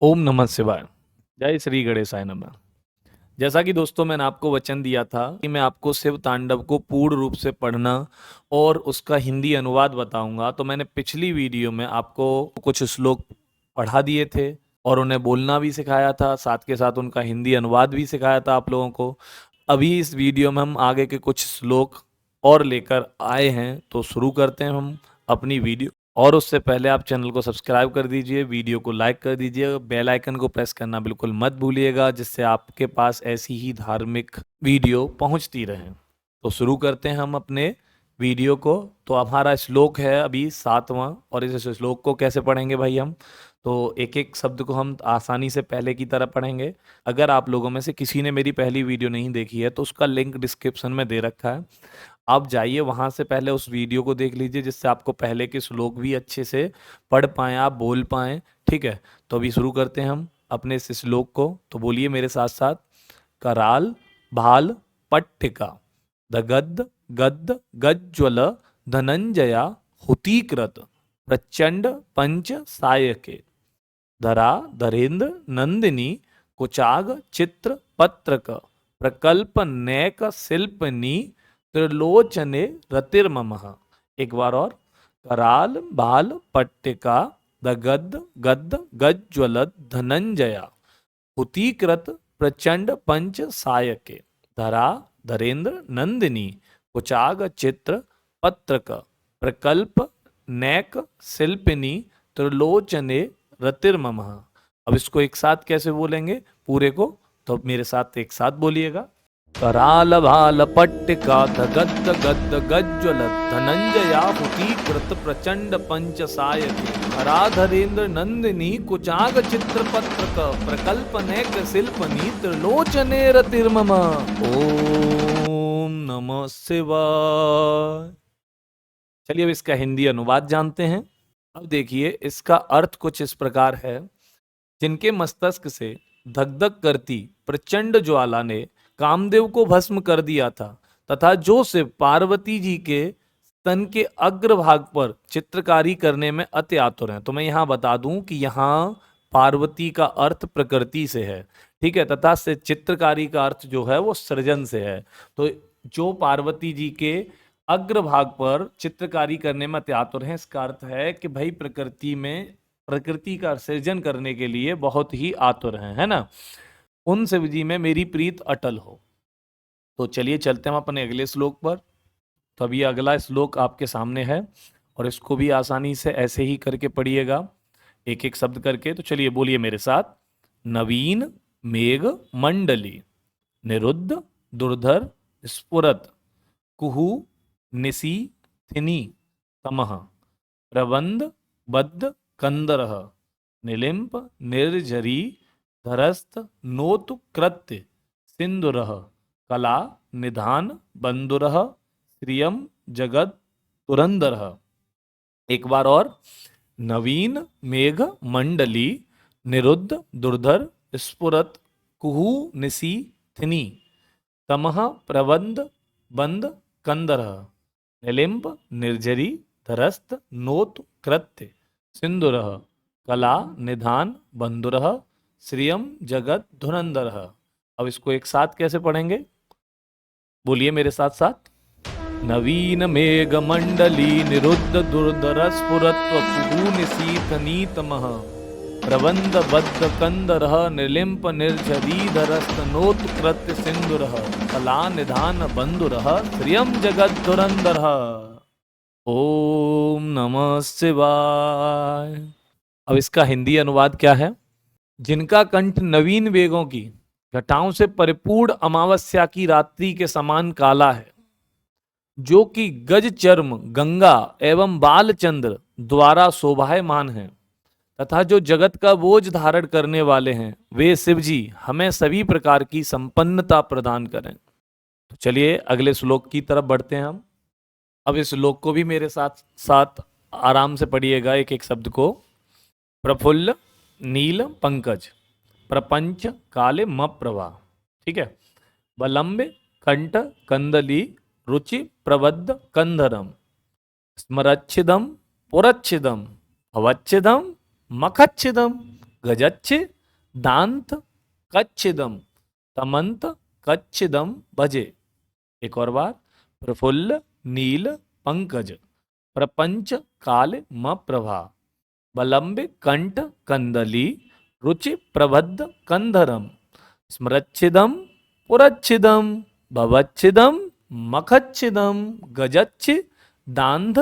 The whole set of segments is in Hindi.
ओम नमः शिवाय। जय श्री गणेशाय नमः। जैसा कि दोस्तों मैंने आपको वचन दिया था कि मैं आपको शिव तांडव को पूर्ण रूप से पढ़ना और उसका हिंदी अनुवाद बताऊंगा, तो मैंने पिछली वीडियो में आपको कुछ श्लोक पढ़ा दिए थे और उन्हें बोलना भी सिखाया था, साथ के साथ उनका हिंदी अनुवाद भी सिखाया था आप लोगों को। अभी इस वीडियो में हम आगे के कुछ श्लोक और लेकर आए हैं, तो शुरू करते हैं हम अपनी वीडियो। और उससे पहले आप चैनल को सब्सक्राइब कर दीजिए, वीडियो को लाइक कर दीजिए, बेल आइकन को प्रेस करना बिल्कुल मत भूलिएगा, जिससे आपके पास ऐसी ही धार्मिक वीडियो पहुंचती रहे। तो शुरू करते हैं हम अपने वीडियो को। तो हमारा श्लोक है अभी 7वां, और इस श्लोक को कैसे पढ़ेंगे भाई हम, तो एक एक शब्द को हम आसानी से पहले की तरह पढ़ेंगे। अगर आप लोगों में से किसी ने मेरी पहली वीडियो नहीं देखी है तो उसका लिंक डिस्क्रिप्शन में दे रखा है, आप जाइए वहां से पहले उस वीडियो को देख लीजिए, जिससे आपको पहले के श्लोक भी अच्छे से पढ़ पाएं, आप बोल पाएं। ठीक है, तो अभी शुरू करते हैं हम अपने इस श्लोक को। तो बोलिए मेरे साथ साथ। कराल भाल पट्टिका दगद गद्द गज्ज्वल धनंजया हुतीकृत प्रचंड पंच सायके धरा धरेन्द्र नंदिनी कुचाग चित्र पत्रक प्रकल्प नैक शिल्पनी त्रिलोचने रतिर्ममः। एक बार और। कराल बाल पट्टिका दगद गद्द गज्ज्वल धनंजया हुतीकृत प्रचंड पंच सायके धरा धरेन्द्र नंदिनी कुचाग चित्र पत्रक प्रकल्प नैक शिल्पिनी त्रिलोचने रतिर्ममः। अब इसको एक साथ कैसे बोलेंगे पूरे को, तो मेरे साथ एक साथ बोलिएगा। कराल भाल पट्टिका धगद्द गद्द गज्ज्वल धनंजया हुतीकृत प्रचंड पंच सायके धराधरेन्द्र नंदिनी कुचाग चित्र पत्रक प्रकल्प नैक शिल्पनी त्रिलोचने रतिर्मम। ओम नमः शिवाय। चलिए अब इसका हिंदी अनुवाद जानते हैं। अब देखिए इसका अर्थ कुछ इस प्रकार है। जिनके मस्तिष्क से धक धक करती प्रचंड ज्वाला ने कामदेव को भस्म कर दिया था, तथा जो शिव पार्वती जी के स्तन के अग्रभाग पर चित्रकारी करने में अति आतुर हैं। तो मैं यहाँ बता दूं कि यहाँ पार्वती का अर्थ प्रकृति से है, ठीक है, तथा से चित्रकारी का अर्थ जो है वो सृजन से है। तो जो पार्वती जी के अग्रभाग पर चित्रकारी करने में अति आतुर हैं, इसका अर्थ है कि भाई प्रकृति का सृजन करने के लिए बहुत ही आतुर हैं, है ना। उन शिव जी में मेरी प्रीत अटल हो। तो चलिए चलते हैं अपने अगले श्लोक पर। तो अभी अगला श्लोक आपके सामने है और इसको भी आसानी से ऐसे ही करके पढ़िएगा, एक एक शब्द करके। तो चलिए बोलिए मेरे साथ। नवीन मेघ मंडली निरुद्ध दुर्धर स्फुरत कुहू निसी थिनी तमः प्रबंध बद्ध कंदरः निलिम्प निर्झरी धरस्थ नोतु कृत्य सिंधुरः कला निधान बंधुरः श्रियम जगत तुरंदरः। एक बार और। नवीन मेघ मंडली निरुद्ध दुर्धर स्फुरत कुहू निसी थिनी तमः प्रबंध बंद कंदरः निलिम्प निर्झरी धरस्थ नोत कृत्य सिंधुरः कला निधान बंधुरः श्रियम जगत धुरंधरः। अब इसको एक साथ कैसे पढ़ेंगे, बोलिए मेरे साथ साथ। नवीन मेघ मंडली निरुद्ध दुर्धर स्फुरत्व कुहूनिशीथनीतमः प्रबंध बद्ध कंदरः निर्लिम्प निर्झरी धरस्त नोत्कृत्य सिंधुरः कला निधान बंधुरः श्रियम जगत धुरंधरः। ओम नमः शिवाय। अब इसका हिंदी अनुवाद क्या है। जिनका कंठ नवीन वेगों की घटाओं से परिपूर्ण अमावस्या की रात्रि के समान काला है, जो कि गज चर्म गंगा एवं बालचंद्र द्वारा शोभायमान है, तथा जो जगत का बोझ धारण करने वाले हैं, वे शिव जी हमें सभी प्रकार की संपन्नता प्रदान करें। तो चलिए अगले श्लोक की तरफ बढ़ते हैं हम। अब इस श्लोक को भी मेरे साथ साथ आराम से पढ़िएगा, एक एक शब्द को। प्रफुल्ल नील पंकज प्रपंच काले मप्रभा, ठीक है। बलम्बे कंठ कंदली रुचि प्रबद्ध कंधरम स्मरच्छिदम पुरच्छिदम भवच्छिदम मखच्छिदम गजच्छ दांत कच्छिदम तमंत कच्छिदम भजे। एक और बार, प्रफुल्ल नील पंकज प्रपंच काल म प्रभा बलम्ब कंठ कंदली रुचि प्रबद्ध कंधरम स्मरच्छिदम पुरच्छिदम भवच्छिदम मखच्छिदम गजच्छ दांध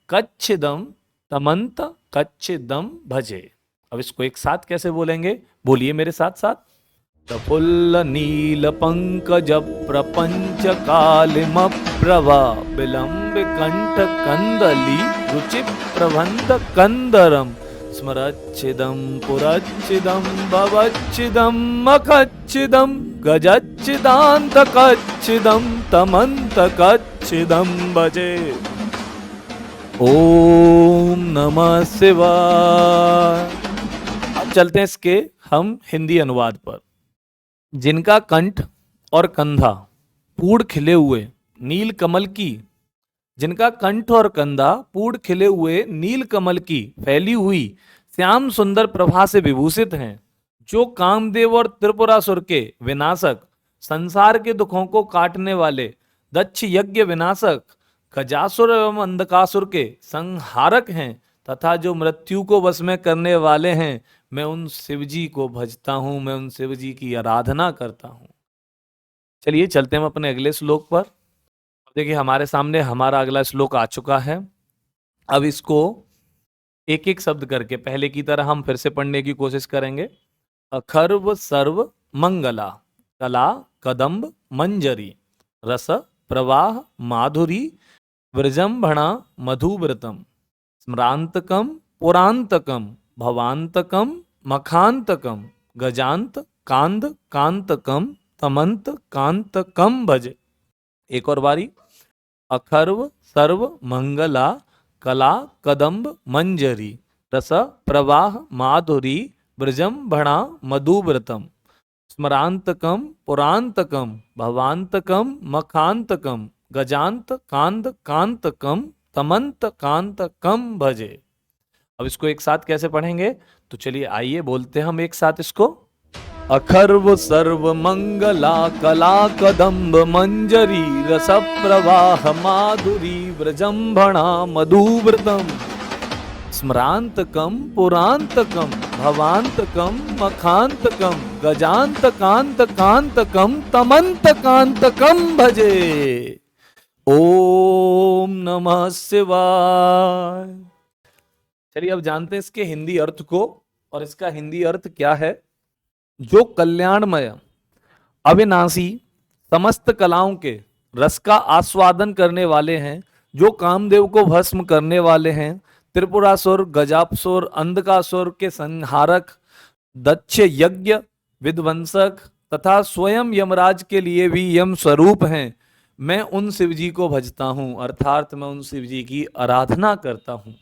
कच्छिदम तमंत कच्छिदम भजे। अब इसको एक साथ कैसे बोलेंगे, बोलिए मेरे साथ साथ। प्रफुल्ल नील पंकज प्रपंच कालिम प्रभा विलंब कंठ कंदली रुचि प्रबंध कंदरम स्मरच्छिदम पुरच्छिदम भवच्छिदम मखच्छिदम गजच्छिदांत कच्छिदम तमंत कच्छिदम भजे। ओम नमः शिवाय। अब चलते हैं इसके हम हिंदी अनुवाद पर। जिनका कंठ और कंधा पूर्ण खिले हुए नील कमल की, जिनका कंठ और कंधा पूर्ण खिले हुए नील कमल की फैली हुई श्याम सुंदर प्रभा से विभूषित हैं, जो कामदेव और त्रिपुरासुर के विनाशक, संसार के दुखों को काटने वाले दक्ष यज्ञ विनाशक, खजासुर एवं अंधकासुर के संहारक हैं तथा जो मृत्यु को वश में करने वाले हैं, मैं उन शिव जी को भजता हूं, मैं उन शिव जी की आराधना करता हूं। चलिए चलते हैं अपने अगले श्लोक पर। देखिए हमारे सामने हमारा अगला श्लोक आ चुका है। अब इसको एक एक शब्द करके पहले की तरह हम फिर से पढ़ने की कोशिश करेंगे। अखर्व सर्व मंगला कला कदम्ब मंजरी रस प्रवाह माधुरी विजृंभणा मधुव्रतम स्मरांतकम पुरांतकम भवांतकम मखांतकम गजांत कांद कांतकम तमंत कांतकम भजे। एक और बारी। अखर्व सर्व मंगला कला कदम्ब मंजरी रस प्रवाह माधुरी विजृंभणा मधुव्रतम स्मरांतकम पुरांतकम भवांतकम मखांतकम गजांत कांद कांतकम तमंत कांतकम भजे। अब इसको एक साथ कैसे पढ़ेंगे, तो चलिए आइए बोलते हैं हम एक साथ इसको। अखर्व सर्व मंगला कला कदम्ब मंजरी रस प्रवाह माधुरी विजृंभणा मधुव्रतम स्मरांतकम पुरांतकम भवांतकम मखांतकम गजांत कांत कांतकम तमंत कांतकम भजे। ओम नमः शिवाय। चलिए अब जानते हैं इसके हिंदी अर्थ को, और इसका हिंदी अर्थ क्या है। जो कल्याणमय अविनाशी समस्त कलाओं के रस का आस्वादन करने वाले हैं, जो कामदेव को भस्म करने वाले हैं, त्रिपुरासुर गजापसुर अंधकासुर के संहारक, दक्ष यज्ञ विध्वंसक तथा स्वयं यमराज के लिए भी यम स्वरूप हैं, मैं उन शिव जी को भजता हूं, अर्थात मैं उन शिव जी की आराधना करता हूं।